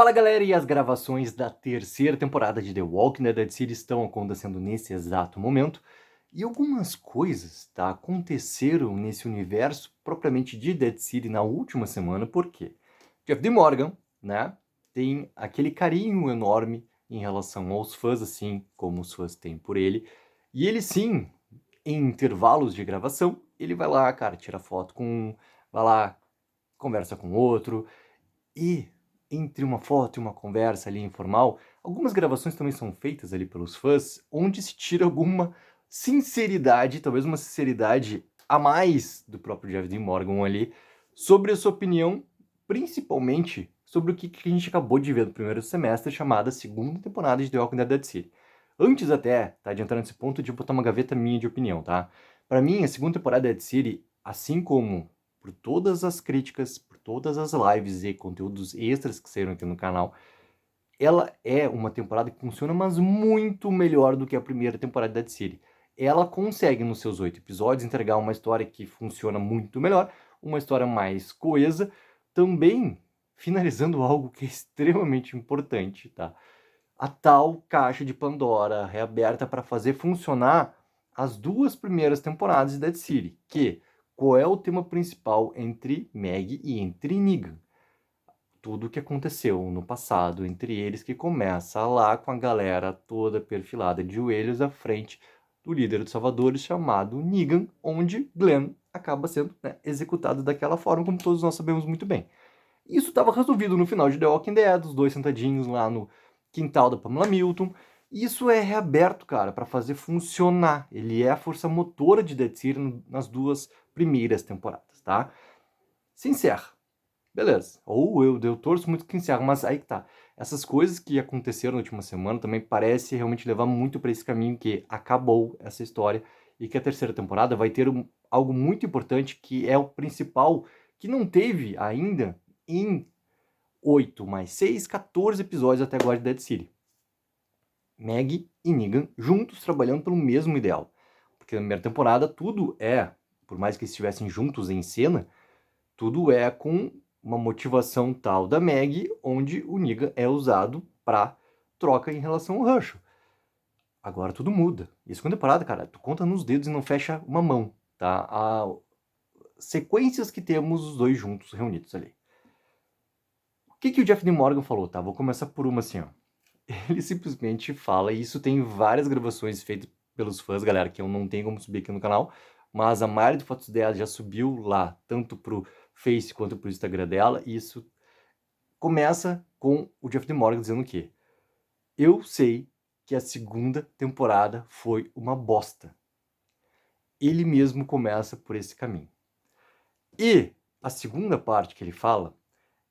Fala galera, e as gravações da terceira temporada de The Walking Dead City estão acontecendo nesse exato momento. E algumas coisas, tá, aconteceram nesse universo propriamente de Dead City na última semana, por quê? Jeff D. Morgan, né, tem aquele carinho enorme em relação aos fãs, assim como os fãs têm por ele. E ele sim, em intervalos de gravação, ele vai lá, cara, tira foto com um, vai lá, conversa com outro. E entre uma foto e uma conversa ali informal, algumas gravações também são feitas ali pelos fãs, onde se tira alguma sinceridade, talvez uma sinceridade a mais do próprio Jeff Dean Morgan ali, sobre a sua opinião, principalmente sobre o que a gente acabou de ver no primeiro semestre, chamada segunda temporada de The Walking Dead City. Antes até, tá, de entrar nesse ponto, de botar uma gaveta minha de opinião, tá? Pra mim, a segunda temporada de Dead City, assim como por todas as críticas, por todas as lives e conteúdos extras que saíram aqui no canal, ela é uma temporada que funciona, mas muito melhor do que a primeira temporada da Dead City. Ela consegue, nos seus 8 episódios, entregar uma história que funciona muito melhor, uma história mais coesa, também finalizando algo que é extremamente importante, tá? A tal caixa de Pandora reaberta para fazer funcionar as duas primeiras temporadas de Dead City, que qual é o tema principal entre Maggie e entre Negan? Tudo o que aconteceu no passado entre eles, que começa lá com a galera toda perfilada de joelhos à frente do líder dos Salvadores chamado Negan, onde Glenn acaba sendo, né, executado daquela forma, como todos nós sabemos muito bem. Isso estava resolvido no final de The Walking Dead, os dois sentadinhos lá no quintal da Pamela Milton. Isso é reaberto, cara, para fazer funcionar. Ele é a força motora de Dead City nas duas primeiras temporadas, tá? Se encerra. Beleza. Ou eu torço muito que encerra, mas aí que tá. Essas coisas que aconteceram na última semana também parece realmente levar muito para esse caminho que acabou essa história e que a terceira temporada vai ter algo muito importante que é o principal, que não teve ainda em 8 mais 6, 14 episódios até agora de Dead City. Maggie e Negan juntos trabalhando pelo mesmo ideal. Porque na primeira temporada tudo é, por mais que estivessem juntos em cena, tudo é com uma motivação tal da Maggie, onde o Negan é usado para troca em relação ao Herschel. Agora tudo muda. E a segunda temporada, cara, tu conta nos dedos e não fecha uma mão, tá? As sequências que temos os dois juntos, reunidos ali. O que o Jeff Dean Morgan falou, tá? Vou começar por uma assim, ó. Ele simplesmente fala, e isso tem várias gravações feitas pelos fãs, galera, que eu não tenho como subir aqui no canal, mas a maioria de fotos dela já subiu lá, tanto pro Face quanto pro Instagram dela, e isso começa com o Jeff Dean Morgan dizendo o quê? Eu sei que a segunda temporada foi uma bosta. Ele mesmo começa por esse caminho. E a segunda parte que ele fala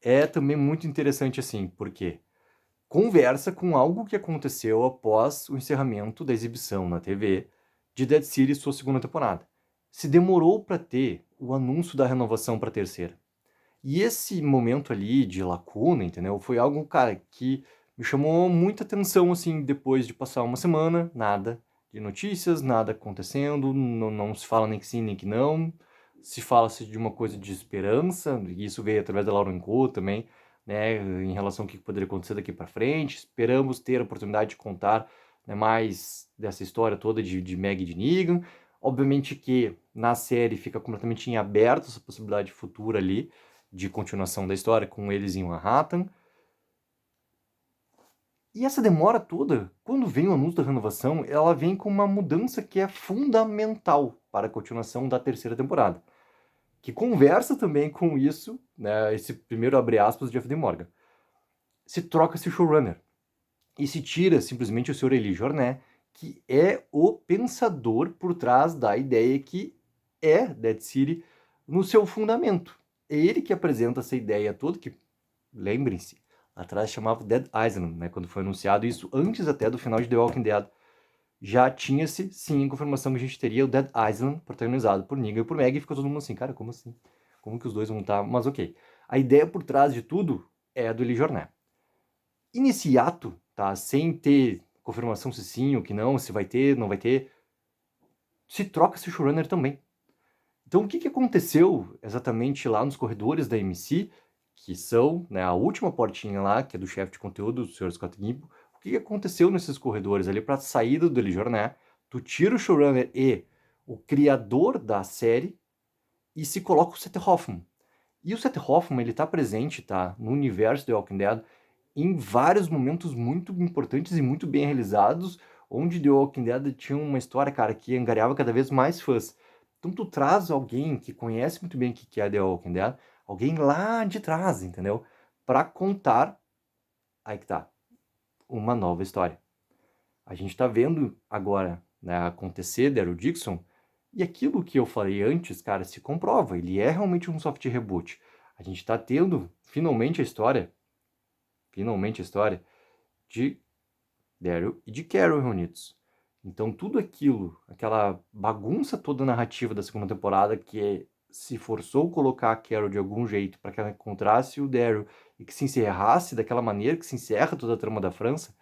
é também muito interessante assim, porque conversa com algo que aconteceu após o encerramento da exibição na TV de Dead City sua segunda temporada. Se demorou para ter o anúncio da renovação para a terceira. E esse momento ali de lacuna, entendeu? Foi algo, cara, que me chamou muita atenção, assim, depois de passar uma semana, nada de notícias, nada acontecendo, não se fala nem que sim, nem que não. Se fala-se de uma coisa de esperança, e isso veio através da Lauren Coe também, né, em relação ao que poderia acontecer daqui para frente. Esperamos ter a oportunidade de contar, né, mais dessa história toda de Maggie e de Negan. Obviamente que na série fica completamente em aberto essa possibilidade futura ali, de continuação da história com eles em Manhattan. E essa demora toda, quando vem o anúncio da renovação, ela vem com uma mudança que é fundamental para a continuação da terceira temporada, que conversa também com isso, né, esse primeiro abre aspas de Jeff Dean Morgan. Se troca-se o showrunner e se tira simplesmente o Sr. Elie Jornet, que é o pensador por trás da ideia que é Dead City no seu fundamento. É ele que apresenta essa ideia toda, que, lembrem-se, atrás chamava Dead Island, né, quando foi anunciado isso, antes até do final de The Walking Dead. Já tinha-se, sim, a confirmação que a gente teria o Dead Island protagonizado por Negan e por Maggie, e ficou todo mundo assim, cara, como assim? Como que os dois vão estar? Mas ok. A ideia por trás de tudo é a do Elie Jornet. E nesse ato, tá, sem ter confirmação se sim ou que não, se vai ter, não vai ter, se troca esse showrunner também. Então o que aconteceu exatamente lá nos corredores da AMC que são, né, a última portinha lá, que é do chefe de conteúdo, do Sr. Scott Gimple. O que aconteceu nesses corredores ali para a saída do Jorné? Tu tira o showrunner e o criador da série e se coloca o Seth Hoffman. E o Seth Hoffman, ele tá presente, tá, no universo The Walking Dead em vários momentos muito importantes e muito bem realizados, onde The Walking Dead tinha uma história, cara, que angariava cada vez mais fãs. Então tu traz alguém que conhece muito bem o que é The Walking Dead, alguém lá de trás, entendeu? Pra contar, aí que tá, uma nova história. A gente tá vendo agora, né, acontecer Daryl Dixon, e aquilo que eu falei antes, cara, se comprova. Ele é realmente um soft reboot. A gente tá tendo finalmente a história de Daryl e de Carol reunidos. Então tudo aquilo, aquela bagunça toda narrativa da segunda temporada que se forçou colocar a Carol de algum jeito para que ela encontrasse o Daryl e que se encerrasse daquela maneira que se encerra toda a trama da França,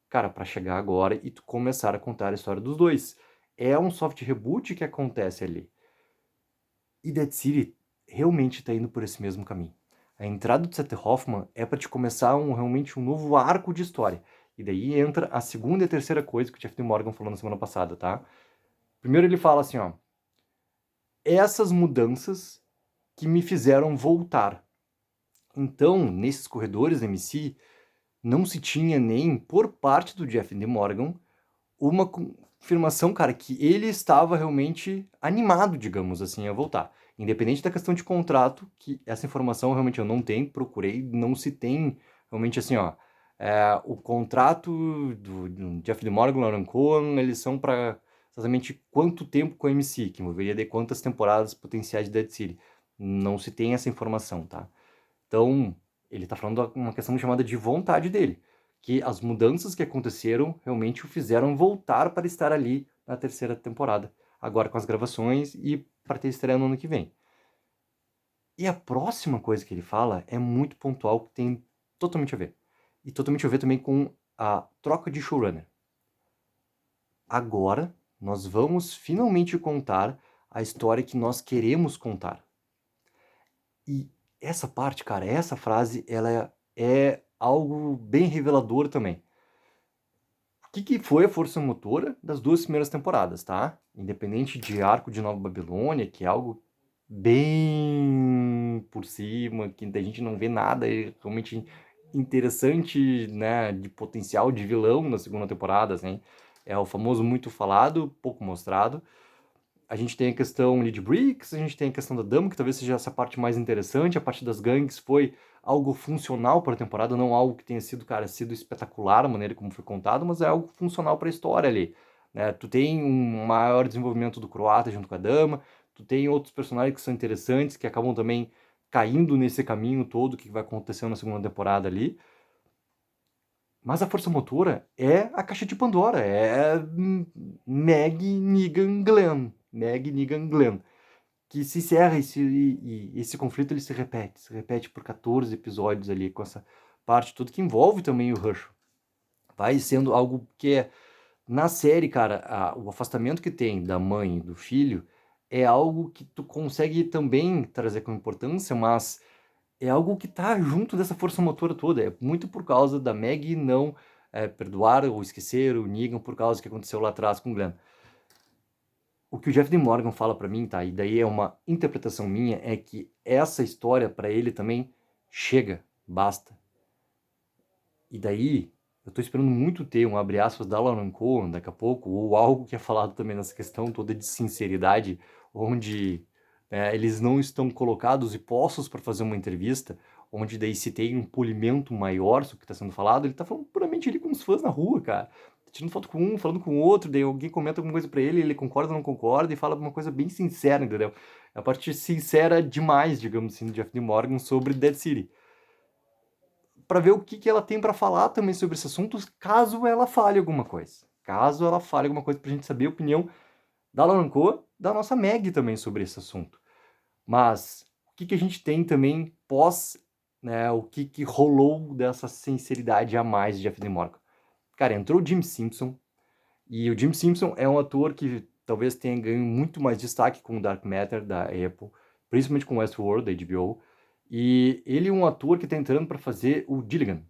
cara, para chegar agora e tu começar a contar a história dos dois. É um soft reboot que acontece ali. E Dead City realmente está indo por esse mesmo caminho. A entrada do Seth Hoffman é para te começar realmente um novo arco de história. E daí entra a segunda e a terceira coisa que o Jeff D. Morgan falou na semana passada, tá? Primeiro ele fala assim, ó. Essas mudanças que me fizeram voltar. Então, nesses corredores MC, não se tinha nem, por parte do Jeff D. Morgan, uma confirmação, cara, que ele estava realmente animado, digamos assim, a voltar. Independente da questão de contrato, que essa informação realmente eu não tenho, procurei, não se tem realmente assim, ó. O contrato do Jeff Morgan, Lauren Cohen, eles são para exatamente quanto tempo com a MC, que envolveria de quantas temporadas potenciais de Dead City. Não se tem essa informação, tá? Então, ele tá falando uma questão chamada de vontade dele, que as mudanças que aconteceram realmente o fizeram voltar para estar ali na terceira temporada, agora com as gravações e para ter estreia no ano que vem. E a próxima coisa que ele fala é muito pontual, que tem totalmente a ver. E totalmente a ver também com a troca de showrunner. Agora, nós vamos finalmente contar a história que nós queremos contar. E essa parte, cara, essa frase, ela é algo bem revelador também. O que foi a força motora das duas primeiras temporadas, tá? Independente de Arco de Nova Babilônia, que é algo bem por cima, que a gente não vê nada realmente interessante, né, de potencial de vilão na segunda temporada, assim. É o famoso muito falado, pouco mostrado. A gente tem a questão ali de Bricks, a gente tem a questão da Dama, que talvez seja essa parte mais interessante. A parte das gangues foi algo funcional para a temporada, não algo que tenha sido, cara, sido espetacular a maneira como foi contado, mas é algo funcional para a história ali. Né? Tu tem um maior desenvolvimento do croata junto com a Dama, tu tem outros personagens que são interessantes, que acabam também caindo nesse caminho todo que vai acontecer na segunda temporada ali. Mas a força motora é a caixa de Pandora, é Meg, Negan, Glenn. Meg, Negan, Glenn. Que se encerra e esse conflito ele se repete por 14 episódios ali, com essa parte toda que envolve também o Rush. Vai sendo algo que é, na série, cara, o afastamento que tem da mãe e do filho é algo que tu consegue também trazer com importância, mas é algo que tá junto dessa força motora toda. É muito por causa da Maggie não perdoar ou esquecer o Negan por causa do que aconteceu lá atrás com o Glenn. O que o Jeff D. Morgan fala pra mim, tá? E daí é uma interpretação minha, é que essa história pra ele também chega, basta. E daí eu tô esperando muito ter um abre aspas da Lauren Cohen daqui a pouco, ou algo que é falado também nessa questão toda de sinceridade, onde eles não estão colocados e postos para fazer uma entrevista, onde daí se tem um polimento maior sobre o que está sendo falado, ele tá falando puramente ali com os fãs na rua, cara. Tá tirando foto com um, falando com o outro, daí alguém comenta alguma coisa pra ele, ele concorda ou não concorda, e fala uma coisa bem sincera, entendeu? É a parte sincera demais, digamos assim, do Jeff D. Morgan sobre Dead City. Pra ver o que ela tem pra falar também sobre esses assuntos, caso ela fale alguma coisa. Caso ela fale alguma coisa pra gente saber a opinião da Lauren Cohen, da nossa Meg também sobre esse assunto. Mas o que a gente tem também pós, né, o que rolou dessa sinceridade a mais de Jeff D. Morgan? Cara, entrou o Jim Simpson, e o Jim Simpson é um ator que talvez tenha ganho muito mais destaque com o Dark Matter da Apple, principalmente com Westworld da HBO. E ele é um ator que tá entrando para fazer o Gilligan,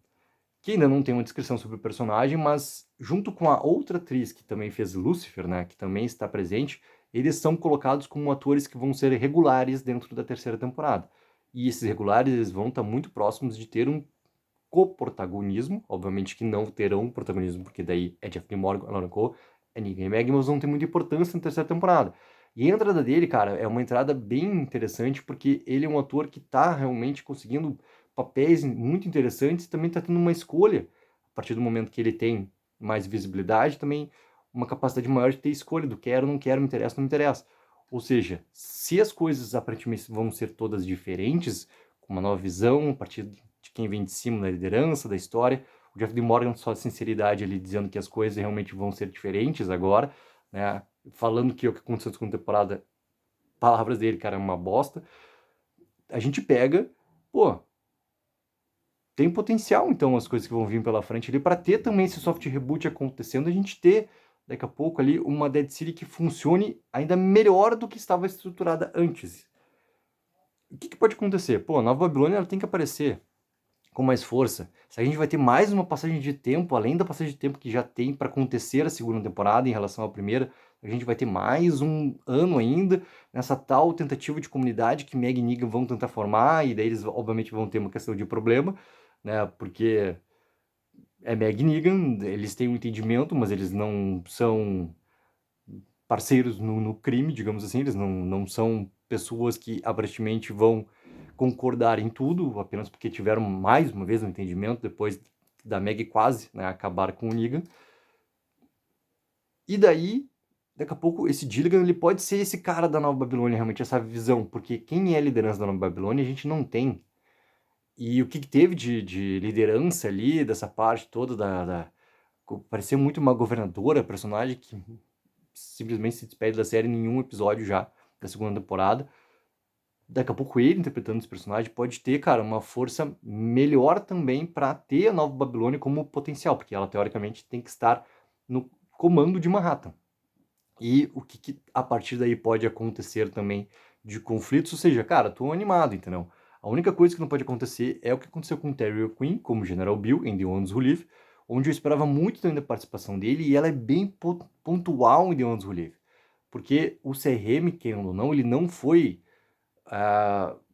que ainda não tem uma descrição sobre o personagem, mas junto com a outra atriz que também fez Lucifer, né, que também está presente, eles são colocados como atores que vão ser regulares dentro da terceira temporada. E esses regulares eles vão estar muito próximos de ter um coprotagonismo, obviamente que não terão protagonismo, porque daí é Jeff Morgan, Lauren Cole, é Negan e Maggie, mas vão ter muita importância na terceira temporada. E a entrada dele, cara, é uma entrada bem interessante, porque ele é um ator que tá realmente conseguindo papéis muito interessantes, também tá tendo uma escolha, a partir do momento que ele tem mais visibilidade, também uma capacidade maior de ter escolha do quero, não quero, me interessa, não me interessa. Ou seja, se as coisas aparentemente vão ser todas diferentes, com uma nova visão, a partir de quem vem de cima da liderança, da história. O Jeff Dean Morgan, sua sinceridade ali, dizendo que as coisas realmente vão ser diferentes agora, né? Falando que o que aconteceu na segunda temporada, palavras dele, cara, é uma bosta. A gente pega, pô, tem potencial então as coisas que vão vir pela frente ali para ter também esse soft reboot acontecendo, a gente ter daqui a pouco ali uma Dead City que funcione ainda melhor do que estava estruturada antes. O que pode acontecer? Pô, a Nova Babilônia ela tem que aparecer com mais força. Se a gente vai ter mais uma passagem de tempo, além da passagem de tempo que já tem para acontecer a segunda temporada em relação à primeira, a gente vai ter mais um ano ainda nessa tal tentativa de comunidade que Meg e Negan vão tentar formar, e daí eles obviamente vão ter uma questão de problema, né? Porque é Meg e Negan, eles têm um entendimento, mas eles não são parceiros no crime, digamos assim, eles não são pessoas que aparentemente vão concordar em tudo, apenas porque tiveram mais uma vez um entendimento depois da Meg quase, né, acabar com o Negan. E daí, daqui a pouco, esse Gilligan ele pode ser esse cara da Nova Babilônia, realmente, essa visão, porque quem é a liderança da Nova Babilônia a gente não tem. E o que teve de liderança ali, dessa parte toda parecia muito uma governadora, personagem que simplesmente se despede da série em nenhum episódio já da segunda temporada. Daqui a pouco ele interpretando esse personagem pode ter, cara, uma força melhor também para ter a Nova Babilônia como potencial, porque ela teoricamente tem que estar no comando de Manhattan. E o que a partir daí pode acontecer também de conflitos, ou seja, cara, tô animado, entendeu? A única coisa que não pode acontecer é o que aconteceu com o Terry O'Quinn, como General Bill, em The Ones Who Live, onde eu esperava muito também da participação dele, e ela é bem pontual em The Ones Who Live. Porque o CRM, querendo ou não, ele não foi,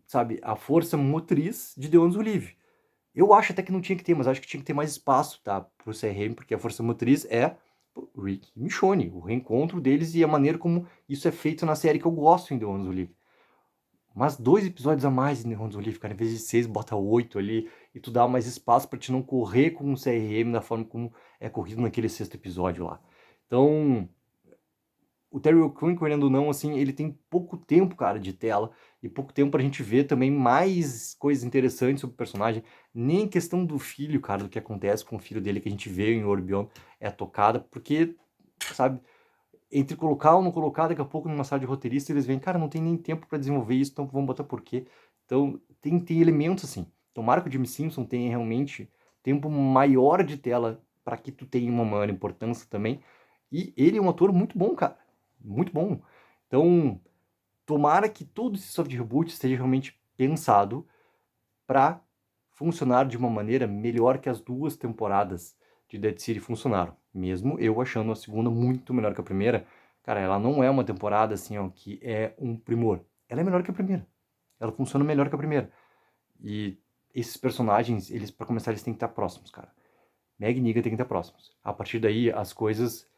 sabe, a força motriz de The Ones Who Live. Eu acho até que não tinha que ter, mas acho que tinha que ter mais espaço, tá, pro CRM, porque a força motriz é Rick e Michonne, o reencontro deles e a maneira como isso é feito na série que eu gosto em The Ones Who Live. Mas 2 episódios a mais em The Ones Who Live, cara, em vez de 6, bota 8 ali, e tu dá mais espaço pra te não correr com o CRM da forma como é corrido naquele sexto episódio lá. Então, o Terry O'Quinn, querendo ou não, assim, ele tem pouco tempo, cara, de tela, e pouco tempo pra gente ver também mais coisas interessantes sobre o personagem. Nem questão do filho, cara, do que acontece com o filho dele, que a gente vê em Orbion, é tocada, porque, sabe, entre colocar ou não colocar, daqui a pouco numa sala de roteirista, eles veem, cara, não tem nem tempo pra desenvolver isso, então vamos botar por quê? Então, tem elementos assim. Tomara que o Jimmy Simpson tenha realmente tempo maior de tela para que tu tenha uma maior importância também. E ele é um ator muito bom, cara. Muito bom. Então, tomara que todo esse soft reboot esteja realmente pensado para funcionar de uma maneira melhor que as duas temporadas de Dead City funcionaram. Mesmo eu achando a segunda muito melhor que a primeira, cara, ela não é uma temporada assim, ó, que é um primor. Ela é melhor que a primeira. Ela funciona melhor que a primeira. E esses personagens, eles para começar, eles têm que estar próximos, cara. Meg e Negan têm que estar próximos. A partir daí, as coisas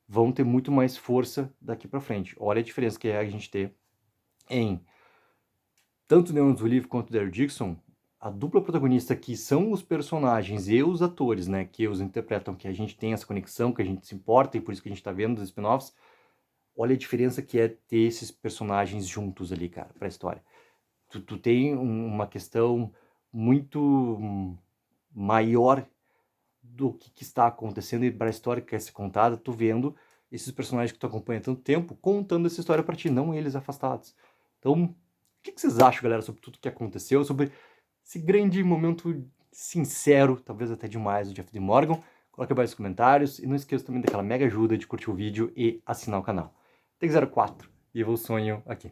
vão ter muito mais força daqui para frente. Olha a diferença que é a gente ter em tanto Neon Zuliv quanto Daryl Dixon, a dupla protagonista que são os personagens e os atores, né, que os interpretam, que a gente tem essa conexão, que a gente se importa e por isso que a gente tá vendo os spin-offs. Olha a diferença que é ter esses personagens juntos ali, cara, pra história. Tu tem uma questão muito maior do que está acontecendo e para a história que quer ser contada, tu vendo esses personagens que tu acompanha há tanto tempo contando essa história para ti, não eles afastados. Então, o que vocês acham, galera, sobre tudo que aconteceu, sobre esse grande momento sincero, talvez até demais, do Jeff D. Morgan? Coloque abaixo nos comentários e não esqueça também daquela mega ajuda de curtir o vídeo e assinar o canal. Take 04 e eu sonho aqui.